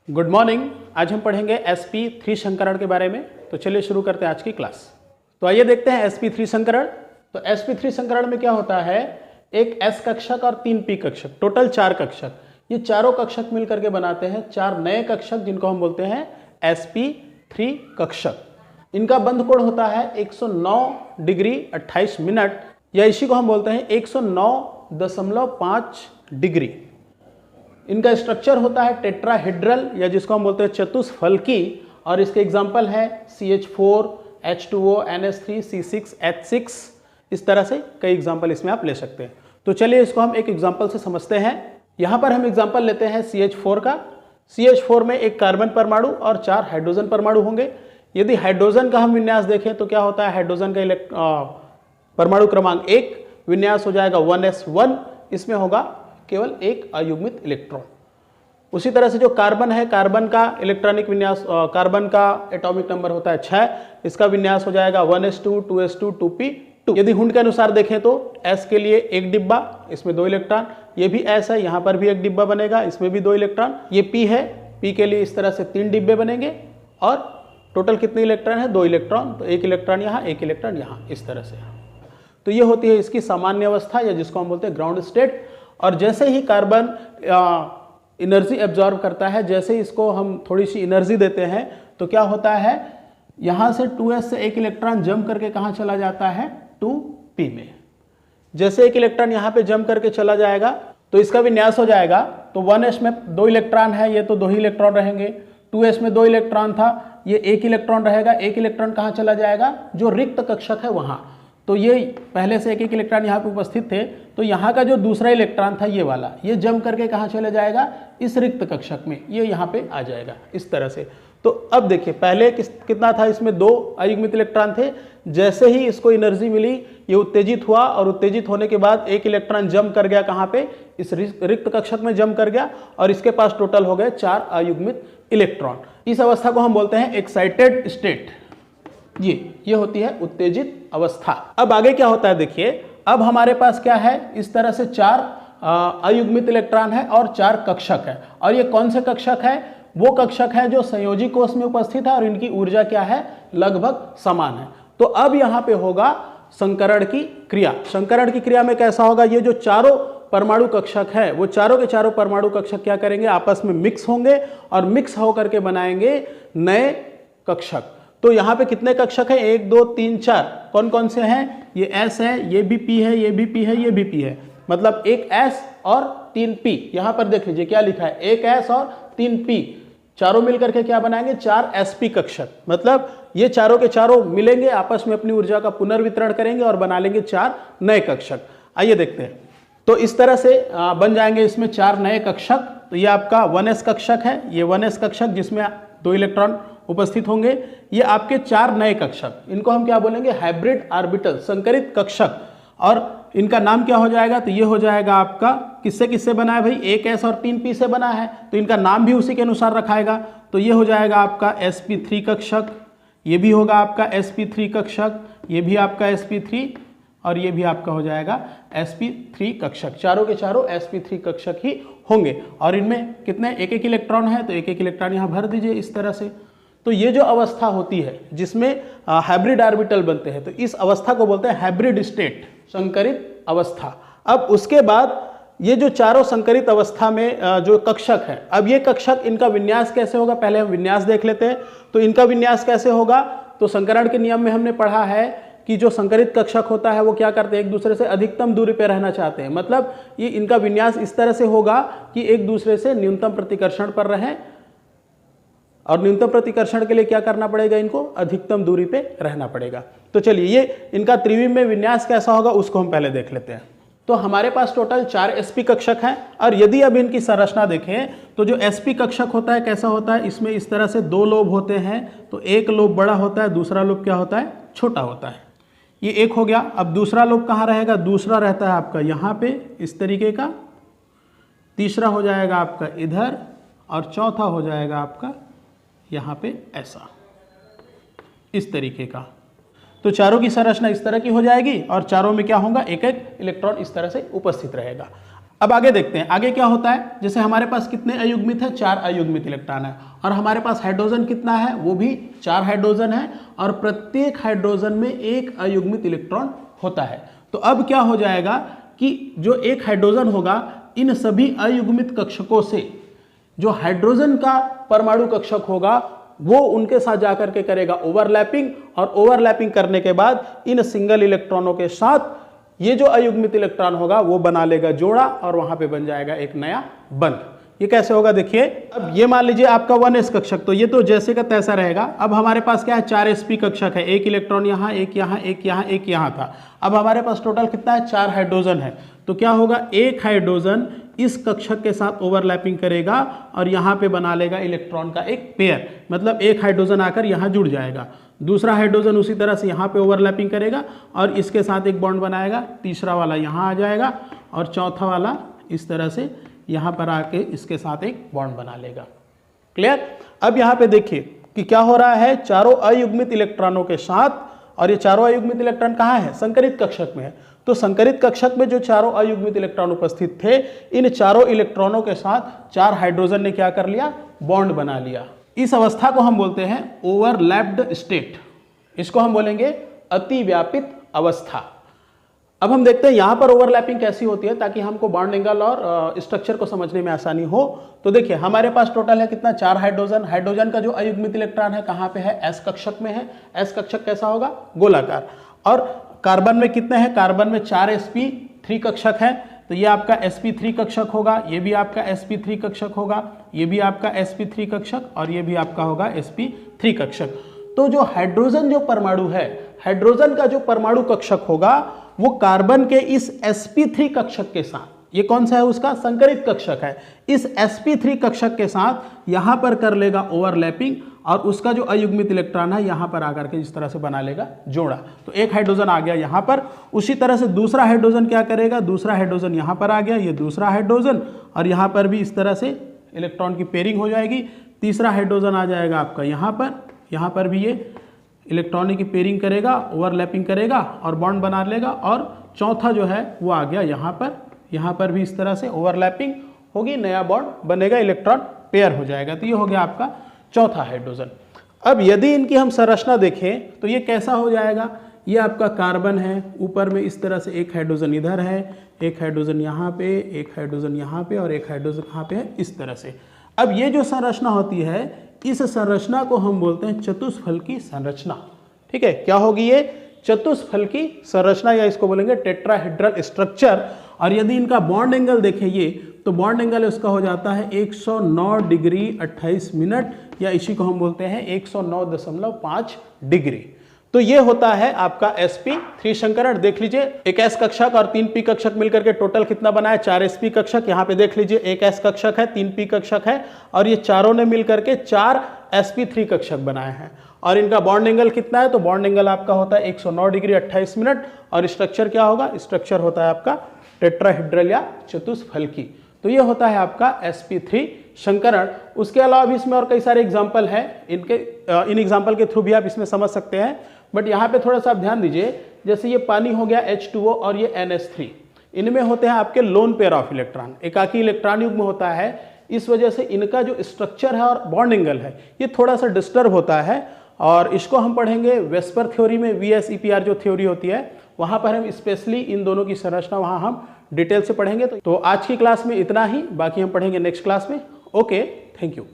Good morning. आज हम पढ़ेंगे sp3 संकरण के बारे में। तो चलिए शुरू करते हैं आज की क्लास। तो आइए देखते हैं sp3 संकरण। तो sp3 संकरण में क्या होता है, एक s कक्षक और 3 p कक्षक, टोटल 4 कक्षक। ये चारों कक्षक मिलकर के बनाते हैं 4 नए कक्षक, जिनको हम बोलते हैं sp3 कक्षक। इनका बंध कोण होता है 109 डिग्री 28 मिनट, या इसी को हम बोलते हैं 109.5 डिग्री। इनका स्ट्रक्चर होता है टेट्राहेड्रल, या जिसको हम बोलते हैं चतुष्फलकी, और इसके एग्जाम्पल है CH4, H2O, NH3, C6, H6। इस तरह से कई एग्जाम्पल इसमें आप ले सकते हैं। तो चलिए इसको हम एक एग्जाम्पल से समझते हैं। यहाँ पर हम एग्जाम्पल लेते हैं CH4 का। CH4 में एक कार्बन परमाणु और 4 हाइड्रोजन परमाणु होंगे। यदि हाइड्रोजन का हम विन्यास देखें तो क्या होता है, हाइड्रोजन का परमाणु क्रमांक 1 विन्यास हो जाएगा 1s1। इसमें होगा केवल एक अयुग्मित इलेक्ट्रॉन। उसी तरह से जो कार्बन है, कार्बन का इलेक्ट्रॉनिक विन्यास, कार्बन का एटॉमिक नंबर होता है 6। इसका विन्यास हो जाएगा 1s2, 2s2, 2p2। यदि हुंड के अनुसार देखें तो s के लिए एक डिब्बा, इसमें 2 इलेक्ट्रॉन। ये भी s है, यहाँ पर भी एक डिब्बा बनेगा, इसमें भी 2 इलेक्ट्रॉन। ये p है, p के लिए इस तरह से 3 डिब्बे बनेंगे, और टोटल कितने इलेक्ट्रॉन है, 2 इलेक्ट्रॉन। तो 1 इलेक्ट्रॉन यहाँ, 1 इलेक्ट्रॉन यहाँ, इस तरह से। तो ये होती है इसकी सामान्य अवस्था, या जिसको हम बोलते हैं ग्राउंड स्टेट। और जैसे ही कार्बन एनर्जी एब्जॉर्ब करता है, जैसे इसको हम थोड़ी सी एनर्जी देते हैं, तो क्या होता है, यहाँ से 2s से 1 इलेक्ट्रॉन जम करके कहाँ चला जाता है, 2p में। जैसे 1 इलेक्ट्रॉन यहाँ पे जम करके चला जाएगा तो इसका विन्यास हो जाएगा। तो 1s में 2 इलेक्ट्रॉन है, ये तो 2 ही इलेक्ट्रॉन रहेंगे। 2s में 2 इलेक्ट्रॉन था, ये 1 इलेक्ट्रॉन रहेगा। 1 इलेक्ट्रॉन कहाँ चला जाएगा, जो रिक्त कक्षक है वहाँ। तो ये पहले से 1 इलेक्ट्रॉन यहाँ पे उपस्थित थे, तो यहाँ का जो दूसरा इलेक्ट्रॉन था ये वाला, ये जम करके कहाँ चले जाएगा, इस रिक्त कक्षक में, ये यहाँ पे आ जाएगा इस तरह से। तो अब देखिए, पहले कितना था, इसमें 2 अयुग्मित इलेक्ट्रॉन थे। जैसे ही इसको एनर्जी मिली, ये उत्तेजित हुआ, और उत्तेजित होने के बाद 1 इलेक्ट्रॉन जम कर गया कहाँ पे, इस रिक्त कक्षक में जम कर गया, और इसके पास टोटल हो गए 4 अयुग्मित इलेक्ट्रॉन। इस अवस्था को हम बोलते हैं एक्साइटेड स्टेट। ये होती है उत्तेजित अवस्था। अब आगे क्या होता है, देखिए, अब हमारे पास क्या है, इस तरह से 4 अयुग्मित इलेक्ट्रॉन है और 4 कक्षक है। और ये कौन से कक्षक है, वो कक्षक है जो संयोजी कोष में उपस्थित है, और इनकी ऊर्जा क्या है, लगभग समान है। तो अब यहाँ पे होगा संकरण की क्रिया। संकरण की क्रिया में कैसा होगा, ये जो चारों परमाणु कक्षक है, वो चारों के चारों परमाणु कक्षक क्या करेंगे, आपस में मिक्स होंगे, और मिक्स होकर के बनाएंगे नए कक्षक। तो यहाँ पे कितने कक्षक हैं, 1 2 3 4। कौन कौन से हैं, ये s है, ये भी p है, ये भी p है, ये भी p है। मतलब एक s और 3 p। यहाँ पर देख लीजिए क्या लिखा है, एक s और 3 p, चारों मिलकर के क्या बनाएंगे, 4 sp कक्षक। मतलब ये चारों के चारों मिलेंगे, आपस में अपनी ऊर्जा का पुनर्वितरण करेंगे और बना लेंगे 4 नए कक्षक। आइए देखते हैं। तो इस तरह से बन जाएंगे इसमें 4 नए कक्षक। तो ये आपका 1s कक्षक है, ये 1s कक्षक जिसमें 2 इलेक्ट्रॉन उपस्थित होंगे। ये आपके 4 नए कक्षक, इनको हम क्या बोलेंगे, हाइब्रिड ऑर्बिटल, संकरित कक्षक। और इनका नाम क्या हो जाएगा, तो ये हो जाएगा आपका, किससे किससे बना है भाई, 1s और 3p से बना है, तो इनका नाम भी उसी के अनुसार रखाएगा। तो ये हो जाएगा आपका sp3 कक्षक, ये भी होगा आपका sp3 कक्षक, ये भी आपका sp3, और ये भी आपका हो जाएगा sp3 कक्षक। चारों के चारों sp3 कक्षक ही होंगे। और इनमें कितने, 1 इलेक्ट्रॉन है, तो 1 इलेक्ट्रॉन यहाँ भर दीजिए इस तरह से। तो ये जो अवस्था होती है जिसमें हाइब्रिड ऑर्बिटल बनते हैं, तो इस अवस्था को बोलते हैं हाइब्रिड स्टेट, संकरित अवस्था। अब उसके बाद ये जो चारों संकरित अवस्था में जो कक्षक है, अब ये कक्षक, इनका विन्यास कैसे होगा, पहले हम विन्यास देख लेते हैं। तो इनका विन्यास कैसे होगा, तो संकरण के नियम में हमने पढ़ा है कि जो संकरित कक्षक होता है वो क्या करते हैं, एक दूसरे से अधिकतम दूरी पर रहना चाहते हैं। मतलब ये इनका विन्यास इस तरह से होगा कि एक दूसरे से न्यूनतम प्रतिकर्षण पर रहें, और न्यूनतम प्रतिकर्षण के लिए क्या करना पड़ेगा, इनको अधिकतम दूरी पे रहना पड़ेगा। तो चलिए, ये इनका त्रिविम में विन्यास कैसा होगा उसको हम पहले देख लेते हैं। तो हमारे पास टोटल 4 sp कक्षक हैं, और यदि अब इनकी संरचना देखें तो जो sp कक्षक होता है कैसा होता है, इसमें इस तरह से 2 लोब होते हैं। तो एक लोब बड़ा होता है, दूसरा लोब क्या होता है, छोटा होता है। ये एक हो गया। अब दूसरा लोब कहाँ रहेगा, दूसरा रहता है आपका यहाँ पे इस तरीके का, तीसरा हो जाएगा आपका इधर, और चौथा हो जाएगा आपका यहाँ पे ऐसा, इस तरीके का। तो चारों की संरचना इस तरह की हो जाएगी, और चारों में क्या होगा, एक एक इलेक्ट्रॉन इस तरह से उपस्थित रहेगा। अब आगे देखते हैं, आगे क्या होता है। जैसे हमारे पास कितने अयुग्मित है, 4 अयुग्मित इलेक्ट्रॉन है, और हमारे पास हाइड्रोजन कितना है, वो भी 4 हाइड्रोजन है, और प्रत्येक हाइड्रोजन में 1 अयुग्मित इलेक्ट्रॉन होता है। तो अब क्या हो जाएगा कि जो एक हाइड्रोजन होगा, इन सभी अयुग्मित कक्षकों से जो हाइड्रोजन का परमाणु कक्षक होगा वो उनके साथ जाकर के करेगा ओवरलैपिंग, और ओवरलैपिंग करने के बाद इन सिंगल इलेक्ट्रॉनों के साथ ये जो अयुग्मित इलेक्ट्रॉन होगा वो बना लेगा जोड़ा, और वहां पे बन जाएगा एक नया बंध। ये कैसे होगा देखिए, अब ये मान लीजिए आपका 1s कक्षक, तो ये तो जैसे का तैसा रहेगा। अब हमारे पास क्या है, 4sp कक्षक है, एक इलेक्ट्रॉन यहाँ, एक यहाँ, एक यहाँ, एक यहाँ था। अब हमारे पास टोटल कितना है, 4 हाइड्रोजन है। तो क्या होगा, एक हाइड्रोजन इस कक्षक के साथ ओवरलैपिंग करेगा और यहाँ पे बना लेगा इलेक्ट्रॉन का एक पेयर, मतलब एक हाइड्रोजन आकर यहाँ जुड़ जाएगा, दूसरा हाइड्रोजन उसी तरह से यहाँ पे ओवरलैपिंग करेगा और इसके साथ एक बॉन्ड बनाएगा, तीसरा वाला यहाँ आ जाएगा और चौथा वाला इस तरह से यहाँ पर आके इसके साथ एक बॉन्ड बना लेगा। क्लियर। अब यहाँ पे देखिए कि क्या हो रहा है, चारों अयुग्मित इलेक्ट्रॉनों के साथ, और ये चारों अयुग्मित इलेक्ट्रॉन कहाँ है, संकरित कक्षक में है। तो संकरित कक्षक में जो चारों अयुग्मित इलेक्ट्रॉन उपस्थित थे, इन चारों इलेक्ट्रॉनों के साथ 4 हाइड्रोजन ने क्या कर लिया, बॉन्ड बना लिया। इस अवस्था को हम बोलते हैं ओवरलैप्ड स्टेट, इसको हम बोलेंगे अतिव्यापित अवस्था। अब हम देखते हैं यहां पर ओवरलैपिंग कैसी होती है, ताकि हमको बॉन्ड एंगल और स्ट्रक्चर को समझने में आसानी हो। तो देखिए हमारे पास टोटल है कितना, 4 हाइड्रोजन। हाइड्रोजन का जो अयुग्मित इलेक्ट्रॉन है कहां पे है, s कक्षक में है। s कक्षक कैसा होगा, गोलाकार। और कार्बन में कितने हैं, कार्बन में 4 sp3 कक्षक है, तो ये आपका sp3 कक्षक होगा, ये भी आपका sp3 कक्षक होगा, ये भी आपका sp3 कक्षक, और ये भी आपका होगा sp3 कक्षक। तो जो हाइड्रोजन जो परमाणु है, हाइड्रोजन का जो परमाणु कक्षक होगा वो कार्बन के इस sp3 कक्षक के साथ, ये कौन सा है, उसका संकरित कक्षक है, इस sp3 कक्षक के साथ यहां पर कर लेगा ओवरलैपिंग, और उसका जो अयुग्मित इलेक्ट्रॉन है यहां पर आकर के इस तरह से बना लेगा जोड़ा। तो एक हाइड्रोजन आ गया यहां पर, उसी तरह से दूसरा हाइड्रोजन क्या करेगा, दूसरा हाइड्रोजन यहां पर आ गया, ये दूसरा हाइड्रोजन, और यहां पर भी इस तरह से इलेक्ट्रॉन की पेयरिंग हो जाएगी। तीसरा हाइड्रोजन आ जाएगा आपका यहाँ पर भी ये इलेक्ट्रॉनिक की पेयरिंग करेगा, ओवरलैपिंग करेगा और बॉन्ड बना लेगा, और चौथा जो है वो आ गया यहाँ पर भी इस तरह से ओवरलैपिंग होगी, नया बॉन्ड बनेगा, इलेक्ट्रॉन पेयर हो जाएगा। तो ये हो गया आपका चौथा हाइड्रोजन। अब यदि इनकी हम संरचना देखें तो ये कैसा हो जाएगा, ये आपका कार्बन है, ऊपर में इस तरह से एक हाइड्रोजन इधर है, एक हाइड्रोजन यहाँ पे, एक हाइड्रोजन यहाँ पे, और एक हाइड्रोजन कहाँ पे है, इस तरह से। अब ये जो संरचना होती है, इस संरचना को हम बोलते हैं चतुष्फलकी संरचना। ठीक है, क्या होगी ये, चतुष्फलकी संरचना, या इसको बोलेंगे टेट्राहेड्रल स्ट्रक्चर। और यदि इनका बॉन्ड एंगल देखें ये, तो बॉन्ड एंगल इसका हो जाता है 109 डिग्री 28 मिनट, या इसी को हम बोलते हैं 109.5 डिग्री। तो ये होता है आपका sp3 संकरण। देख लीजिए, एक s कक्षक और 3 p कक्षक मिलकर के टोटल कितना बना है, 4 sp कक्षक। यहाँ पे देख लीजिए, एक s कक्षक है, 3 p कक्षक है, और ये चारों ने मिलकर के 4 sp3 कक्षक बनाए हैं। और इनका बॉन्ड एंगल कितना है, तो बॉन्ड एंगल आपका होता है 109 डिग्री 28 मिनट। और स्ट्रक्चर क्या होगा, स्ट्रक्चर होता है आपका टेट्राहेड्रल या चतुष्फलकी। तो ये होता है आपका sp3 संकरण। उसके अलावा भी इसमें और कई सारे एग्जाम्पल हैं, इन एग्जाम्पल के थ्रू भी आप इसमें समझ सकते हैं। बट यहाँ पे थोड़ा सा आप ध्यान दीजिए, जैसे ये पानी हो गया H2O और ये NH3, इनमें होते हैं आपके लोन पेयर ऑफ इलेक्ट्रॉन, एकाकी इलेक्ट्रॉन युग्म होता है। इस वजह से इनका जो स्ट्रक्चर है और बॉन्ड एंगल है ये थोड़ा सा डिस्टर्ब होता है, और इसको हम पढ़ेंगे वेस्पर थ्योरी में, VSEPR जो थ्योरी होती है वहाँ पर हम स्पेशली इन दोनों की संरचना वहाँ हम डिटेल से पढ़ेंगे। तो आज की क्लास में इतना ही, बाकी हम पढ़ेंगे नेक्स्ट क्लास में। Okay, thank you.